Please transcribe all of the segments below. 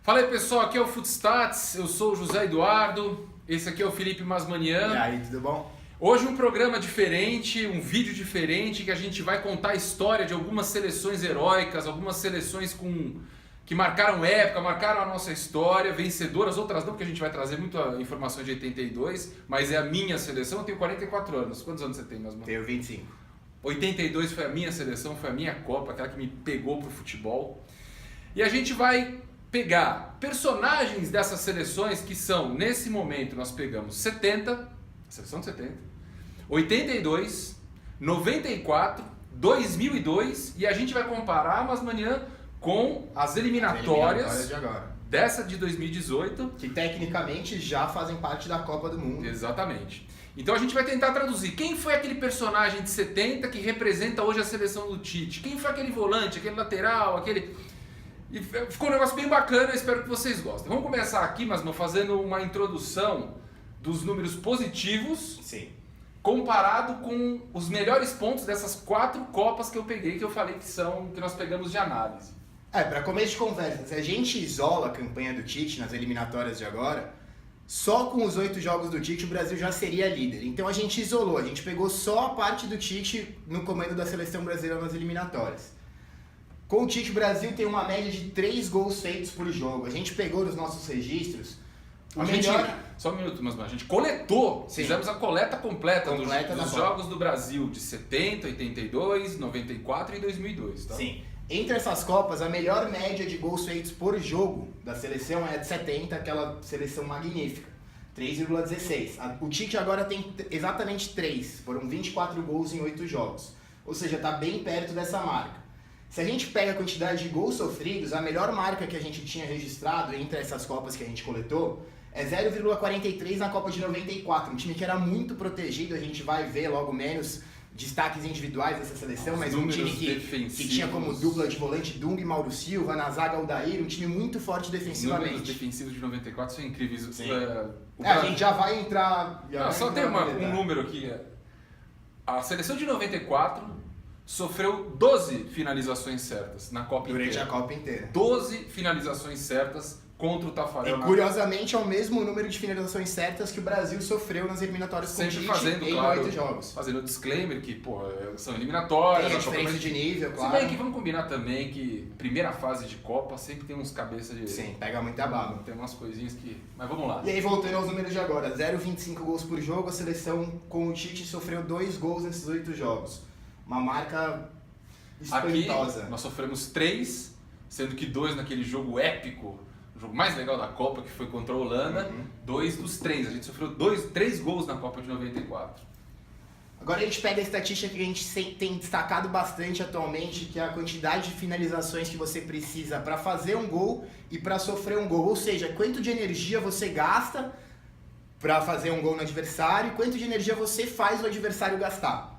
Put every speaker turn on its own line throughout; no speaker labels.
Fala aí pessoal, aqui é o Footstats, eu sou o José Eduardo, esse aqui é o Felipe Masmanian.
E aí, tudo bom?
Hoje um programa diferente, um vídeo diferente, que a gente vai contar a história de algumas seleções heróicas, algumas seleções que marcaram época, marcaram a nossa história, vencedoras, outras não, porque a gente vai trazer muita informação de 82, mas é a minha seleção, eu tenho 44 anos. Quantos anos você tem, Masmanian?
Tenho 25.
82 foi a minha seleção, foi a minha Copa, aquela que me pegou pro futebol. E a gente vai pegar personagens dessas seleções que são, nesse momento, nós pegamos 70, seleção de 70, 82, 94, 2002 e a gente vai comparar, Masmanian, com as eliminatórias
de agora.
Dessa de 2018.
Que tecnicamente já fazem parte da Copa do Mundo.
Exatamente. Então a gente vai tentar traduzir quem foi aquele personagem de 70 que representa hoje a seleção do Tite, quem foi aquele volante, aquele lateral, aquele... E ficou um negócio bem bacana, eu espero que vocês gostem. Vamos começar aqui, Masmanian, fazendo uma introdução dos números positivos.
Sim.
Comparado com os melhores pontos dessas 4 Copas que eu peguei, que eu falei que nós pegamos de análise.
Para começo de conversa, se a gente isola a campanha do Tite nas eliminatórias de agora, só com os 8 jogos do Tite o Brasil já seria líder. Então a gente isolou, a gente pegou só a parte do Tite no comando da seleção brasileira nas eliminatórias. Com o Tite, o Brasil tem uma média de 3 gols feitos por jogo. A gente pegou nos nossos registros o melhor...
Só um minuto, Masmanian. A gente coletou,
Sim.
Fizemos a coleta completa dos
da
jogos do Brasil de 70, 82, 94 e 2002. Tá?
Sim. Entre essas Copas, a melhor média de gols feitos por jogo da seleção é a de 70, aquela seleção magnífica. 3,16. O Tite agora tem exatamente 3. Foram 24 gols em 8 jogos. Ou seja, está bem perto dessa marca. Se a gente pega a quantidade de gols sofridos, a melhor marca que a gente tinha registrado entre essas Copas que a gente coletou é 0,43 na Copa de 94. Um time que era muito protegido, a gente vai ver logo menos destaques individuais dessa seleção, mas um time que tinha como dupla de volante Dunga e Mauro Silva, na zaga Aldair, um time muito forte defensivamente.
Os números defensivos de 94 são incríveis.
A gente já vai entrar...
Só tem um número aqui. A seleção de 94... sofreu 12 finalizações certas na Copa inteira.
Durante a Copa inteira.
12 finalizações certas contra o Tafarel.
E curiosamente é o mesmo número de finalizações certas que o Brasil sofreu nas eliminatórias com o Tite em 8 jogos.
Fazendo o disclaimer que, são eliminatórias.
Tem a diferença de nível, claro.
Se bem que vamos combinar também que primeira fase de Copa sempre tem uns cabeças de...
Sim, pega muita baba.
Tem umas coisinhas que... Mas vamos lá.
E aí, voltando aos números de agora, 0,25 gols por jogo, a seleção com o Tite sofreu 2 gols nesses 8 jogos. Uma marca... espantosa.
Aqui nós sofremos 3, sendo que 2 naquele jogo épico, o jogo mais legal da Copa, que foi contra a Holanda. 2 dos 3, a gente sofreu 3 gols na Copa de 94.
Agora a gente pega a estatística que a gente tem destacado bastante atualmente, que é a quantidade de finalizações que você precisa para fazer um gol e para sofrer um gol. Ou seja, quanto de energia você gasta para fazer um gol no adversário e quanto de energia você faz o adversário gastar.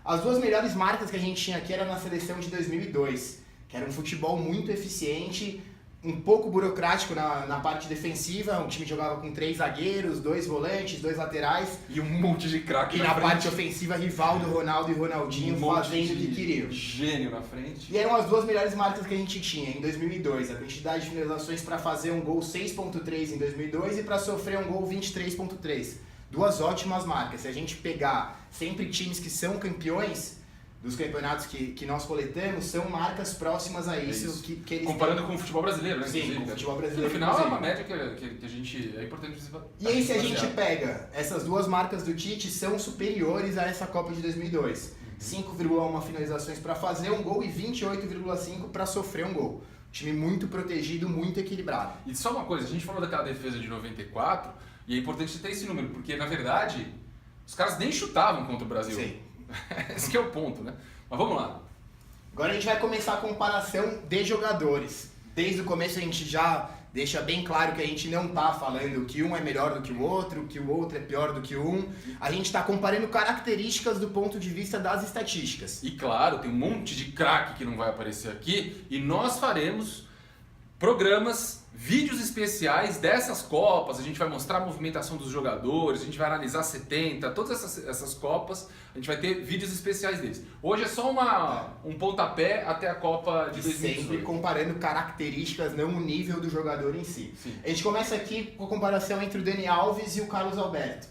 As 2 melhores marcas que a gente tinha aqui eram na seleção de 2002, que era um futebol muito eficiente, um pouco burocrático na parte defensiva, um time jogava com 3 zagueiros, 2 volantes, 2 laterais.
E um monte de craque
na parte ofensiva, Rivaldo, Ronaldo e Ronaldinho fazendo o que queriam.
Gênio na frente.
E eram as 2 melhores marcas que a gente tinha em 2002, a quantidade de finalizações para fazer um gol 6.3 em 2002 e para sofrer um gol 23.3. 2 ótimas marcas. Se a gente pegar sempre times que são campeões dos campeonatos que nós coletamos, são marcas próximas a isso. Que eles
comparando
têm.
com o futebol brasileiro, né?
Sim, com o futebol brasileiro.
No final é uma média que a gente... É importante...
E aí se a gente pega, essas 2 marcas do Tite são superiores a essa Copa de 2002. 5,1 finalizações para fazer um gol e 28,5 para sofrer um gol. Time muito protegido, muito equilibrado.
E só uma coisa, a gente falou daquela defesa de 94, e é importante ter esse número, porque na verdade os caras nem chutavam contra o Brasil.
Sim.
Esse que é o ponto, né? Mas vamos lá.
Agora a gente vai começar a comparação de jogadores. Desde o começo a gente já deixa bem claro que a gente não tá falando que um é melhor do que o outro é pior do que um. A gente está comparando características do ponto de vista das estatísticas.
E claro, tem um monte de craque que não vai aparecer aqui, e nós faremos programas, vídeos especiais dessas Copas, a gente vai mostrar a movimentação dos jogadores, a gente vai analisar 70, todas essas Copas, a gente vai ter vídeos especiais deles. Hoje é só um pontapé até a Copa de 2018.
Sempre comparando características, não o nível do jogador em si.
Sim.
A gente começa aqui com a comparação entre o Dani Alves e o Carlos Alberto,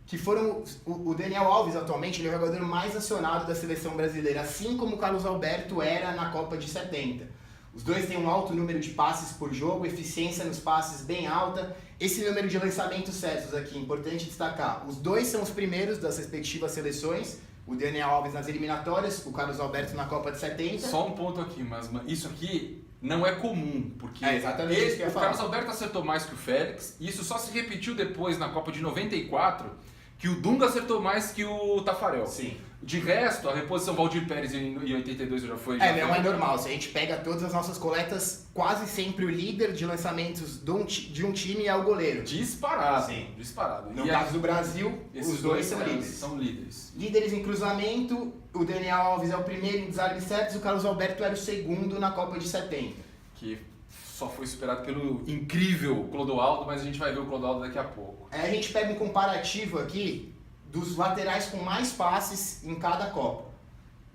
que foram... O Daniel Alves, atualmente, ele é o jogador mais acionado da seleção brasileira, assim como o Carlos Alberto era na Copa de 70. Os dois têm um alto número de passes por jogo, eficiência nos passes bem alta. Esse número de lançamentos certos aqui, importante destacar. Os dois são os primeiros das respectivas seleções. O Daniel Alves nas eliminatórias, o Carlos Alberto na Copa de 70.
Só um ponto aqui, mas isso aqui não é comum, porque
exatamente isso que eu ia falar.
Carlos Alberto acertou mais que o Félix, e isso só se repetiu depois na Copa de 94, que o Dunga acertou mais que o Tafarel.
Sim.
De resto, a reposição Valdir Pérez em 82 já foi...
Não é normal. Se a gente pega todas as nossas coletas, quase sempre o líder de lançamentos de um time é o goleiro.
Disparado.
Sim.
Disparado.
No caso do Brasil, os dois são líderes.
São líderes.
Líderes em cruzamento, o Daniel Alves é o primeiro em desarmes certos, o Carlos Alberto era o segundo na Copa de 70.
Que só foi superado pelo incrível Clodoaldo, mas a gente vai ver o Clodoaldo daqui a pouco.
A gente pega um comparativo aqui dos laterais com mais passes em cada Copa.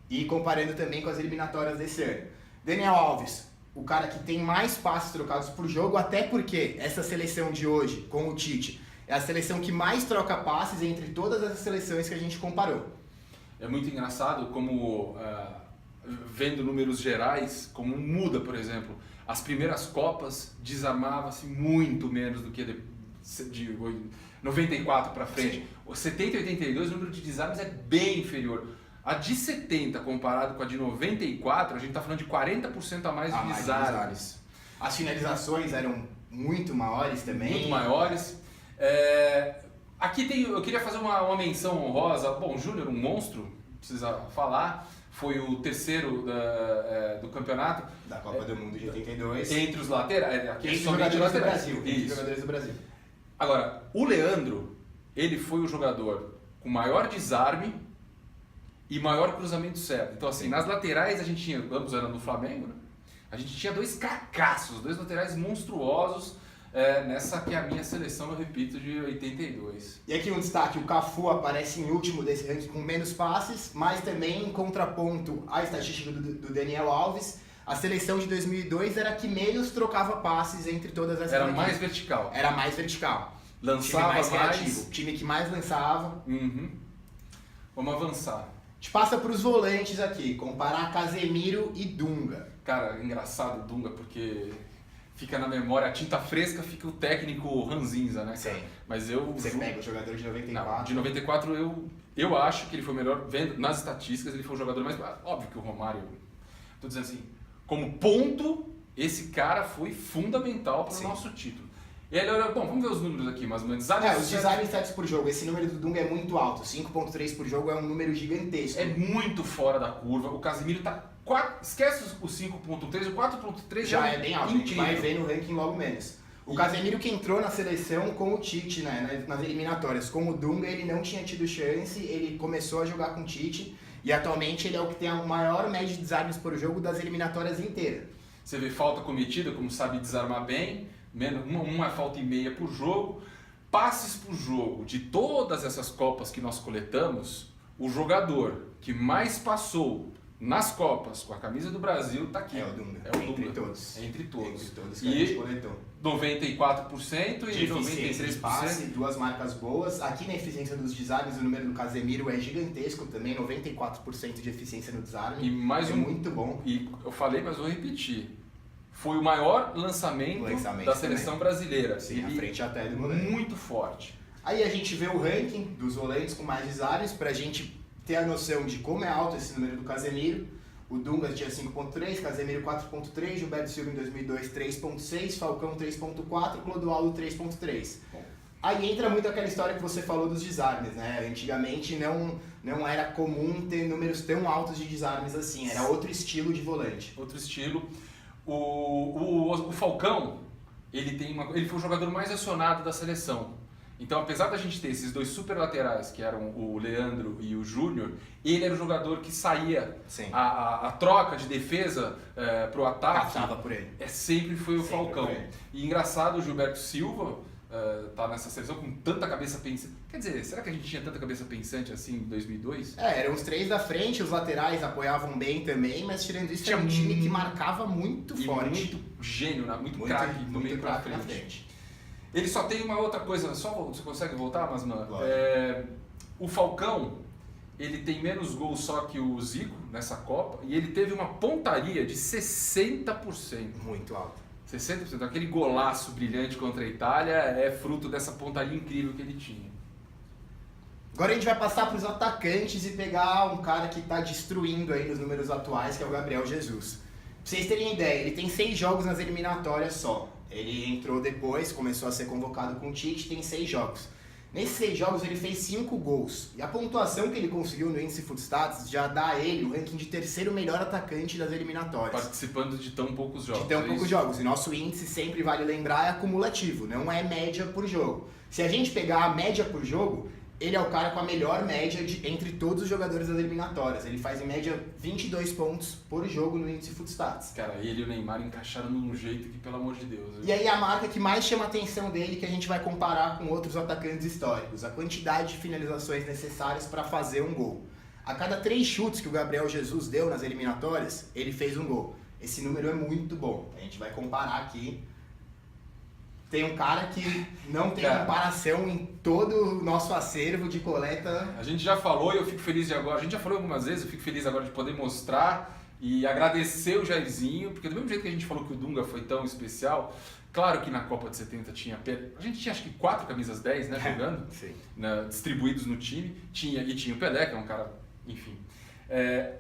E comparando também com as eliminatórias desse ano. Daniel Alves, o cara que tem mais passes trocados por jogo, até porque essa seleção de hoje, com o Tite, é a seleção que mais troca passes entre todas as seleções que a gente comparou.
É muito engraçado como, vendo números gerais, como muda, por exemplo, as primeiras Copas desarmava-se muito menos do que de 94 para frente. O 70 e 82, o número de desarmes é bem inferior. A de 70 comparado com a de 94, a gente está falando de 40% a mais de desarmes.
As finalizações eram muito maiores também.
Muito maiores. Aqui eu queria fazer uma menção honrosa. Bom, o Júnior, um monstro, precisa falar. Foi o terceiro do campeonato.
Da Copa do Mundo de 82.
Entre os laterais.
Entre os jogadores do Brasil. Entre os jogadores do Brasil.
Agora, o Leandro, ele foi o jogador com maior desarme e maior cruzamento certo. Então, assim, nas laterais a gente tinha, ambos eram do Flamengo, né? A gente tinha dois cacaços, dois laterais monstruosos nessa que é a minha seleção, eu repito, de 82.
E aqui um destaque, o Cafu aparece em último desse ranking com menos passes, mas também em contraponto à estatística do Daniel Alves, a seleção de 2002 era a que menos trocava passes entre todas as
Era
franquias.
mais vertical.
Era mais vertical.
Lançava
time mais
mais.
criativo. O time que mais lançava.
Uhum. Vamos avançar.
A gente passa para os volantes aqui, comparar Casemiro e Dunga.
Cara, engraçado o Dunga, porque fica na memória, a tinta fresca fica o técnico ranzinza, né, cara?
Sim.
Mas
Você pega o jogador de 94.
Não, de 94 eu acho que ele foi o melhor, vendo nas estatísticas, ele foi o jogador mais... Óbvio que o Romário, tô dizendo assim, como ponto, esse cara foi fundamental para o nosso título. E ele olha, bom, vamos ver os números aqui, mais ou menos.
Os desarmes certos por jogo. Esse número do Dunga é muito alto. 5.3 por jogo é um número gigantesco.
É muito fora da curva. O Casemiro tá... Esquece o 5.3, o 4.3
já é bem alto.
Incrível.
A gente vai ver no ranking logo menos. O Casemiro que entrou na seleção com o Tite, né, nas eliminatórias. Com o Dunga ele não tinha tido chance, ele começou a jogar com o Tite. E atualmente ele é o que tem a maior média de desarmes por jogo das eliminatórias inteiras.
Você vê falta cometida, como sabe desarmar bem, uma falta e meia por jogo. Passes por jogo, de todas essas Copas que nós coletamos, o jogador que mais passou nas Copas com a camisa do Brasil está aqui.
É o Dunga.
É o Dunga.
Entre todos.
Entre todos.
Entre todos que a gente coletou.
94% e 93%.
Passe, duas marcas boas. Aqui na eficiência dos desarmes, o número do Casemiro é gigantesco também, 94% de eficiência no desarme.
E mais
muito bom.
E eu falei, mas vou repetir. Foi o maior lançamento da seleção brasileira.
Sim, à frente até do goleiro.
Muito forte.
Aí a gente vê o ranking dos volantes com mais desarmes pra gente ter a noção de como é alto esse número do Casemiro. O Dunga tinha 5.3, Casemiro 4.3, Gilberto Silva em 2002 3.6, Falcão 3.4, Clodoaldo 3.3. Aí entra muito aquela história que você falou dos desarmes, né? Antigamente não era comum ter números tão altos de desarmes assim, era outro estilo de volante.
Outro estilo. O Falcão, ele foi o jogador mais acionado da seleção. Então, apesar da gente ter esses dois super laterais, que eram o Leandro e o Júnior, ele era o jogador que saía. A troca de defesa pro ataque.
Passava por ele.
Sempre foi o
Sempre
Falcão.
foi ele.
E engraçado, o Gilberto Silva tá nessa seleção com tanta cabeça pensante. Quer dizer, será que a gente tinha tanta cabeça pensante assim em 2002?
Eram os três da frente, os laterais apoiavam bem também, mas tirando isso, tinha um time que marcava muito forte.
Muito gênio, né? Muito craque do meio pra frente. Ele só tem uma outra coisa, só você consegue voltar, Masman? O Falcão, ele tem menos gols só que o Zico nessa Copa e ele teve uma pontaria de 60%.
Muito alto.
60%. Aquele golaço brilhante contra a Itália é fruto dessa pontaria incrível que ele tinha.
Agora a gente vai passar para os atacantes e pegar um cara que está destruindo aí nos números atuais, que é o Gabriel Jesus. Pra vocês terem ideia, ele tem 6 jogos nas eliminatórias só. Ele entrou depois, começou a ser convocado com o Tite, tem 6 jogos. Nesses 6 jogos ele fez 5 gols. E a pontuação que ele conseguiu no índice Footstats já dá a ele o ranking de 3º melhor atacante das eliminatórias.
Participando de tão poucos jogos.
De tão poucos jogos. E nosso índice, sempre vale lembrar, é acumulativo, não é média por jogo. Se a gente pegar a média por jogo, ele é o cara com a melhor média entre todos os jogadores das eliminatórias. Ele faz em média 22 pontos por jogo no índice Footstats.
Cara, ele e o Neymar encaixaram num jeito que, pelo amor de Deus...
E aí a marca que mais chama a atenção dele, que a gente vai comparar com outros atacantes históricos, a quantidade de finalizações necessárias para fazer um gol. A cada 3 chutes que o Gabriel Jesus deu nas eliminatórias, ele fez um gol. Esse número é muito bom. A gente vai comparar aqui. Tem um cara que não tem comparação em todo o nosso acervo de coleta.
A gente já falou e eu fico feliz de agora. A gente já falou algumas vezes, eu fico feliz agora de poder mostrar e agradecer o Jairzinho, porque do mesmo jeito que a gente falou que o Dunga foi tão especial, claro que na Copa de 70 tinha... A gente tinha acho que 4 camisas 10, né, jogando,
Sim.
Distribuídos no time. Tinha o Pelé, que é um cara, enfim.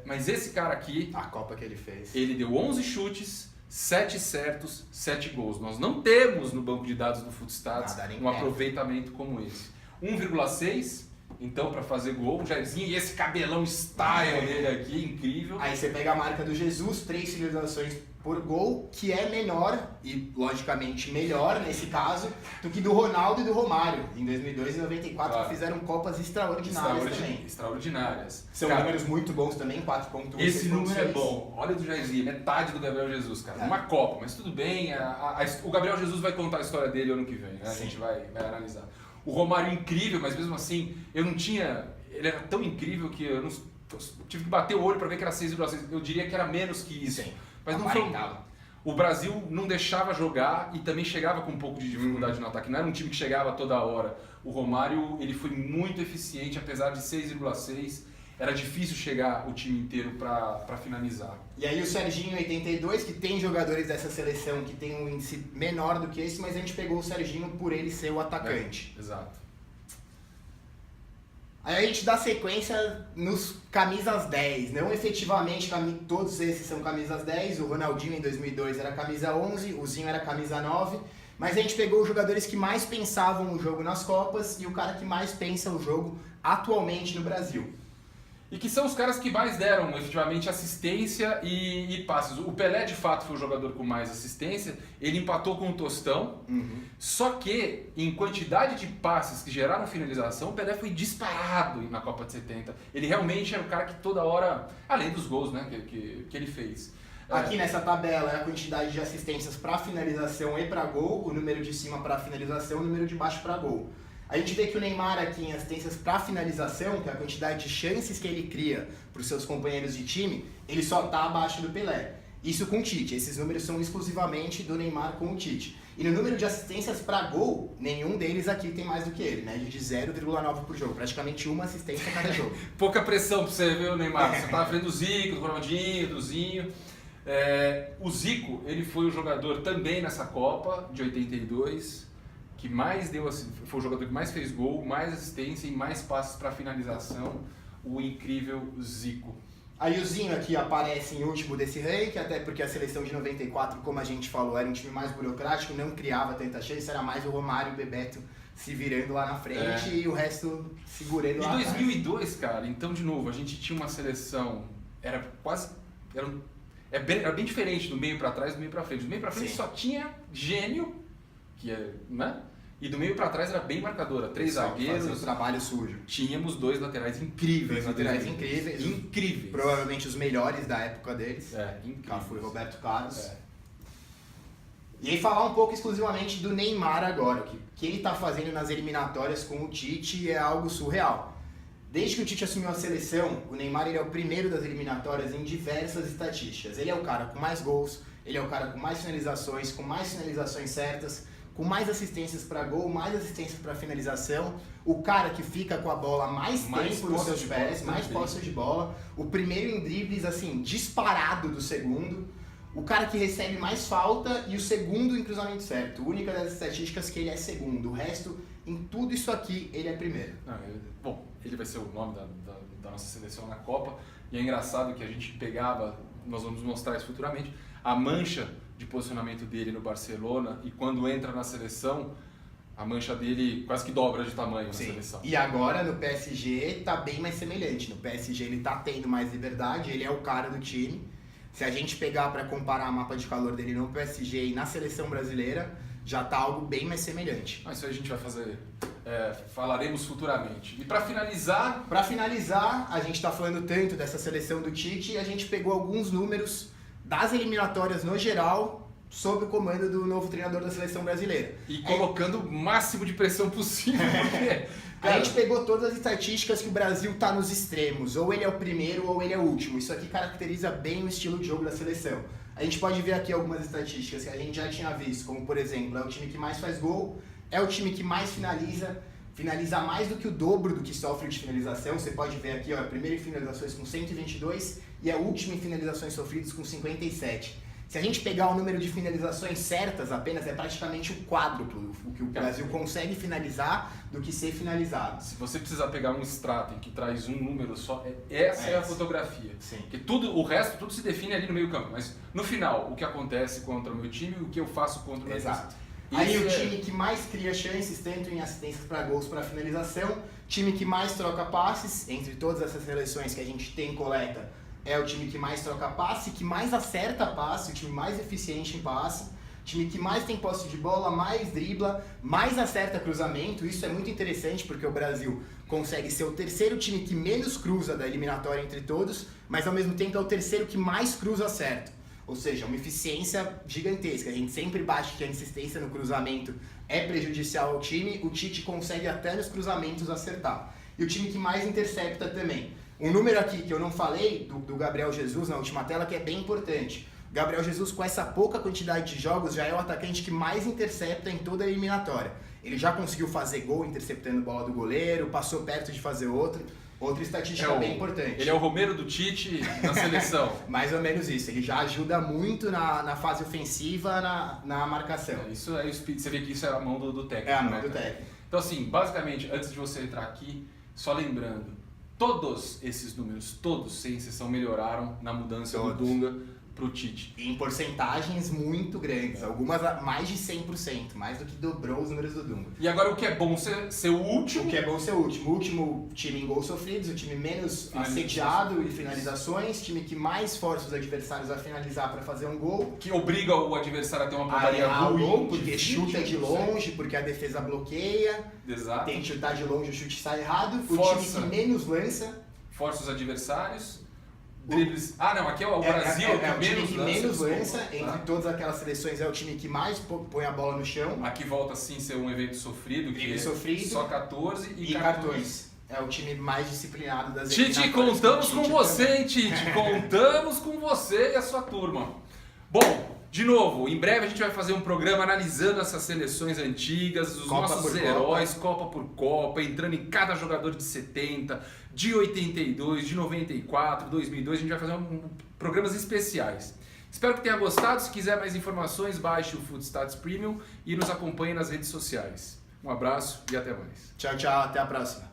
Mas esse cara aqui...
A Copa que ele fez.
Ele deu 11 chutes... 7 certos, 7 gols. Nós não temos no banco de dados do Footstats um aproveitamento como esse. 1,6, então, para fazer gol, o Jairzinho e esse cabelão style dele aqui, incrível.
Aí você pega a marca do Jesus, 3 finalizações por gol, que é menor, e logicamente melhor nesse caso, do que do Ronaldo e do Romário. Em 2002 e 94 que fizeram Copas extraordinárias também.
Extraordinárias.
São números muito bons também, 4.1.
Esse número é bom. Olha do Jairzinho, metade do Gabriel Jesus, cara. Uma Copa, mas tudo bem. O Gabriel Jesus vai contar a história dele ano que vem, né? A gente vai analisar. O Romário incrível, mas mesmo assim, eu não tinha... Ele era tão incrível que eu tive que bater o olho para ver que era 6,6. Eu diria que era menos que isso.
Sim.
Mas não foi. O Brasil não deixava jogar e também chegava com um pouco de dificuldade no ataque. Não era um time que chegava toda hora. O Romário, ele foi muito eficiente, apesar de 6,6. Era difícil chegar o time inteiro para finalizar.
E aí o Serginho 82, que tem jogadores dessa seleção que tem um índice menor do que esse, mas a gente pegou o Serginho por ele ser o atacante.
Exato.
Aí a gente dá sequência nos camisas 10, não efetivamente todos esses são camisas 10, o Ronaldinho em 2002 era camisa 11, o Zinho era camisa 9, mas a gente pegou os jogadores que mais pensavam o jogo nas Copas e o cara que mais pensa o jogo atualmente no Brasil.
E que são os caras que mais deram efetivamente assistência e passes. O Pelé de fato foi o jogador com mais assistência, ele empatou com o Tostão, só que em quantidade de passes que geraram finalização, o Pelé foi disparado na Copa de 70. Ele realmente era o cara que toda hora, além dos gols, né, que ele fez.
Aqui nessa tabela é a quantidade de assistências para finalização e para gol, o número de cima para finalização, o número de baixo para gol. A gente vê que o Neymar aqui em assistências para finalização, que é a quantidade de chances que ele cria para os seus companheiros de time, ele só está abaixo do Pelé. Isso com o Tite, esses números são exclusivamente do Neymar com o Tite. E no número de assistências para gol, nenhum deles aqui tem mais do que ele, média de 0,9 por jogo, praticamente uma assistência a cada jogo.
Pouca pressão para você ver o Neymar, você tá vendo do Zico, do Ronaldinho, do Zinho. O Zico, ele foi o jogador também nessa Copa de 82, que mais deu, foi o jogador que mais fez gol, mais assistência e mais passes para finalização, o incrível Zico.
Aí o Zinho aqui aparece em último desse ranking, até porque a seleção de 94, como a gente falou, era um time mais burocrático, não criava tanta chance, era mais o Romário e o Bebeto se virando lá na frente e o resto segurando lá atrás.
Em 2002, cara, então de novo, a gente tinha uma seleção, era bem diferente do meio para trás e do meio para frente. Do meio para frente só tinha gênio, que é, né? E do meio para trás era bem marcadora. 3 zagueiros.
Fazendo trabalho sujo.
Tínhamos 2 laterais incríveis.
2 laterais incríveis.
Incríveis.
Provavelmente os melhores da época deles.
Incríveis.
Cafu e Roberto Carlos. E aí falar um pouco exclusivamente do Neymar agora. O que ele está fazendo nas eliminatórias com o Tite é algo surreal. Desde que o Tite assumiu a seleção, o Neymar ele é o primeiro das eliminatórias em diversas estatísticas. Ele é o cara com mais gols, ele é o cara com mais finalizações certas, com mais assistências para gol, mais assistências para finalização, o cara que fica com a bola mais tempo nos seus pés, mais posse de bola, o primeiro em dribles assim, disparado do segundo, o cara que recebe mais falta e o segundo em cruzamento certo. A única das estatísticas que ele é segundo, o resto, em tudo isso aqui, ele é primeiro.
Bom, ele vai ser o nome da nossa seleção na Copa, e é engraçado que a gente pegava, nós vamos mostrar isso futuramente, a mancha de posicionamento dele no Barcelona, e quando entra na seleção, a mancha dele quase que dobra de tamanho na seleção.
E agora no PSG tá bem mais semelhante. No PSG ele tá tendo mais liberdade, ele é o cara do time. Se a gente pegar para comparar o mapa de calor dele no PSG e na seleção brasileira, já tá algo bem mais semelhante.
Isso aí a gente vai fazer, falaremos futuramente. E para finalizar...
Para finalizar, a gente tá falando tanto dessa seleção do Tite e a gente pegou alguns números das eliminatórias no geral, sob o comando do novo treinador da seleção brasileira.
E colocando o máximo de pressão possível, porque...
A gente pegou todas as estatísticas que o Brasil tá nos extremos, ou ele é o primeiro ou ele é o último. Isso aqui caracteriza bem o estilo de jogo da seleção. A gente pode ver aqui algumas estatísticas que a gente já tinha visto, como por exemplo, é o time que mais faz gol, é o time que mais finaliza mais do que o dobro do que sofre de finalização. Você pode ver aqui, ó, primeiro em finalizações com 122 e é o último em finalizações sofridas com 57. Se a gente pegar o número de finalizações certas, apenas é praticamente o quádruplo o que o Brasil consegue finalizar do que ser finalizado.
Se você precisar pegar um extrato em que traz um número só, essa é a fotografia.
Sim.
Porque tudo, o resto, tudo se define ali no meio campo. Mas no final, o que acontece contra o meu time e o que eu faço contra o meu time.
Exato. Aí o time que mais cria chances, tanto em assistências para gols, para finalização, time que mais troca passes, entre todas essas seleções que a gente tem coleta, é o time que mais troca passe, que mais acerta passe, o time mais eficiente em passe, time que mais tem posse de bola, mais dribla, mais acerta cruzamento. Isso é muito interessante porque o Brasil consegue ser o terceiro time que menos cruza da eliminatória entre todos, mas ao mesmo tempo é o terceiro que mais cruza certo. Ou seja, uma eficiência gigantesca. A gente sempre bate que a insistência no cruzamento é prejudicial ao time, o Tite consegue até nos cruzamentos acertar. E o time que mais intercepta também. Um número aqui que eu não falei, do Gabriel Jesus na última tela, que é bem importante. O Gabriel Jesus, com essa pouca quantidade de jogos, já é o atacante que mais intercepta em toda a eliminatória. Ele já conseguiu fazer gol interceptando bola do goleiro, passou perto de fazer outra estatística bem importante.
Ele é o Romero do Tite na seleção.
Mais ou menos isso. Ele já ajuda muito na fase ofensiva, na marcação.
Isso é, você vê que isso é a mão do técnico.
É a mão do técnico.
Então assim, basicamente, antes de você entrar aqui, só lembrando, todos esses números, todos, sem exceção, melhoraram na mudança do Dunga para o Tite.
Em porcentagens muito grandes, algumas mais de 100%, mais do que dobrou os números do Dunga.
E agora o que é bom ser o último?
O que é bom ser o último. O último time em gols sofridos, o time menos assediado em finalizações, time que mais força os adversários a finalizar para fazer um gol.
Que obriga o adversário a ter uma pontaria ruim.
Porque chuta de longe, porque a defesa bloqueia.
Exato.
Tem que chutar de longe, o chute sai errado.
Força.
O time que menos lança.
Força os adversários. Dribles. Aqui é o Brasil,
é o time que menos lança,
entre
todas aquelas seleções é o time que mais põe a bola no chão.
Aqui volta sim a ser um evento sofrido, só 14 e cartões.
É o time mais disciplinado das
Tite, contamos com você, hein, Tite? Contamos com você e a sua turma. Bom, de novo, em breve a gente vai fazer um programa analisando essas seleções antigas, os nossos heróis, Copa por Copa, entrando em cada jogador de 70, de 82, de 94, 2002. A gente vai fazer programas especiais. Espero que tenha gostado. Se quiser mais informações, baixe o Footstats Premium e nos acompanhe nas redes sociais. Um abraço e até mais.
Tchau, tchau. Até a próxima.